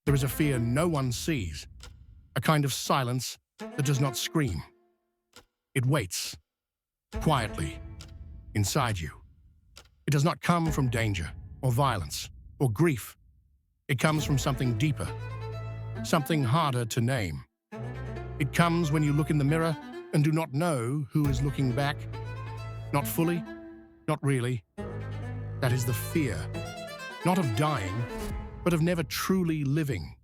There is a fear no one sees, a kind of silence that does not scream. It waits, quietly, inside you. It does not come from danger, or violence, or grief. It comes from something deeper, something harder to name. It comes when you look in the mirror and do not know who is looking back. Not fully, not really. That is the fear, not of dying, but of never truly living,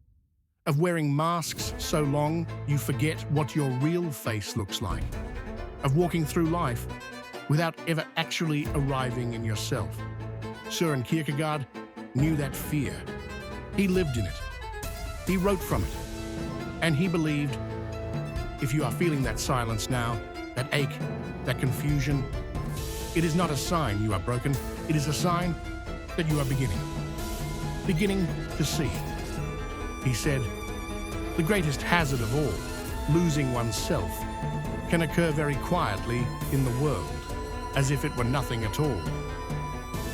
of wearing masks so long you forget what your real face looks like, of walking through life without ever actually arriving in yourself. Søren Kierkegaard knew that fear. He lived in it. He wrote from it. And he believed, if you are feeling that silence now, that ache, that confusion, it is not a sign you are broken. It is a sign that you are beginning to see. He said, the greatest hazard of all, losing oneself, can occur very quietly in the world, as if it were nothing at all.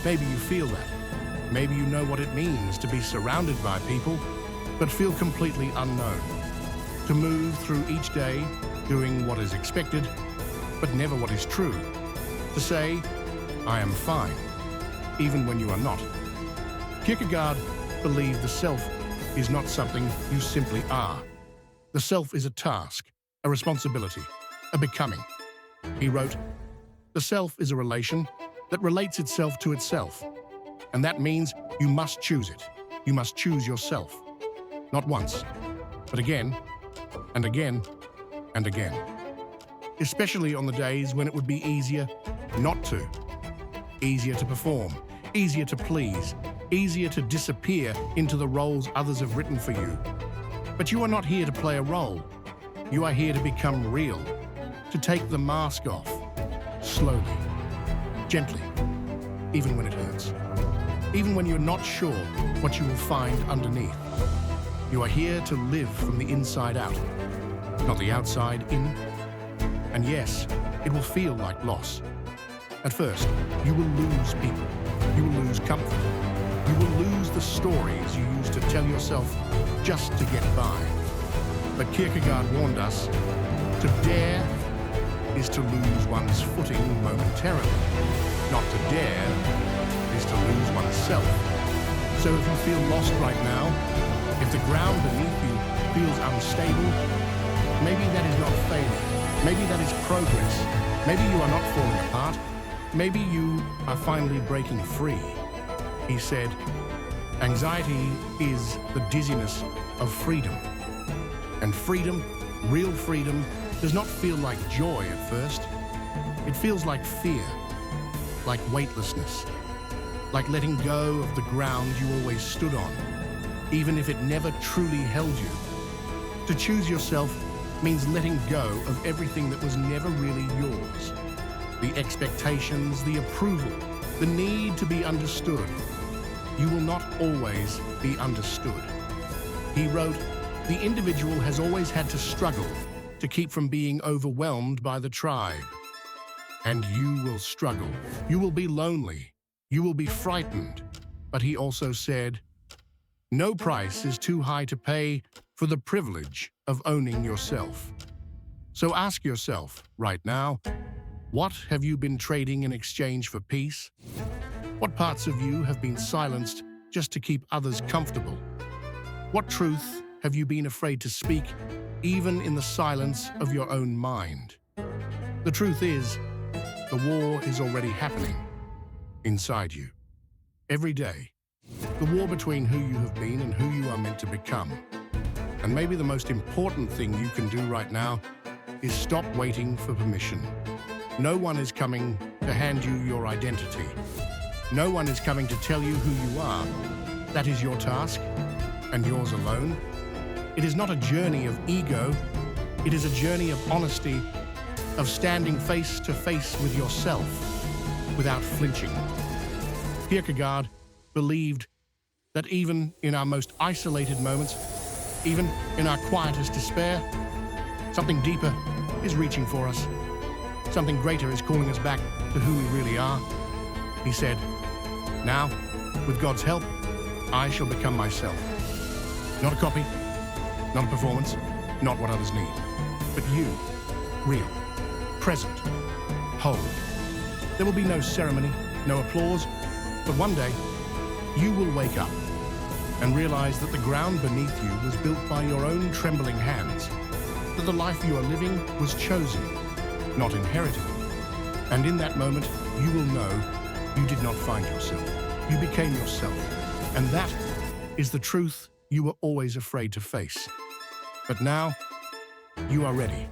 Maybe you feel that. Maybe you know what it means to be surrounded by people, but feel completely unknown. To move through each day, doing what is expected, but never what is true. To say, I am fine, even when you are not. Kierkegaard believed the self is not something you simply are. The self is a task, a responsibility, a becoming. He wrote, the self is a relation that relates itself to itself. And that means you must choose it. You must choose yourself. Not once, but again, and again, and again. Especially on the days when it would be easier not to. Easier to perform, easier to please, easier to disappear into the roles others have written for you. But you are not here to play a role. You are here to become real, to take the mask off, slowly, gently, even when it hurts. Even when you're not sure what you will find underneath. You are here to live from the inside out, not the outside in. And yes, it will feel like loss. At first, you will lose people. You will lose comfort. You will lose the stories you used to tell yourself just to get by. But Kierkegaard warned us, to dare is to lose one's footing momentarily. Not to dare is to lose oneself. So if you feel lost right now, if the ground beneath you feels unstable, maybe that is not failure. Maybe that is progress. Maybe you are not falling apart. Maybe you are finally breaking free. He said, anxiety is the dizziness of freedom. And freedom, real freedom, does not feel like joy at first. It feels like fear, like weightlessness, like letting go of the ground you always stood on, even if it never truly held you. To choose yourself means letting go of everything that was never really yours. The expectations, the approval, the need to be understood. You will not always be understood. He wrote, the individual has always had to struggle to keep from being overwhelmed by the tribe. And you will struggle. You will be lonely. You will be frightened. But he also said, no price is too high to pay for the privilege of owning yourself. So ask yourself right now, what have you been trading in exchange for peace? What parts of you have been silenced just to keep others comfortable? What truth have you been afraid to speak, even in the silence of your own mind? The truth is, the war is already happening inside you. Every day. The war between who you have been and who you are meant to become. And maybe the most important thing you can do right now is stop waiting for permission. No one is coming to hand you your identity. No one is coming to tell you who you are. That is your task, and yours alone. It is not a journey of ego. It is a journey of honesty, of standing face to face with yourself without flinching. Kierkegaard believed that even in our most isolated moments, even in our quietest despair, something deeper is reaching for us. Something greater is calling us back to who we really are. He said, now, with God's help, I shall become myself. Not a copy, not a performance, not what others need, but you, real, present, whole. There will be no ceremony, no applause, but one day you will wake up and realize that the ground beneath you was built by your own trembling hands, that the life you are living was chosen, not inherited. And in that moment, you will know you did not find yourself. You became yourself. And that is the truth you were always afraid to face. But now, you are ready.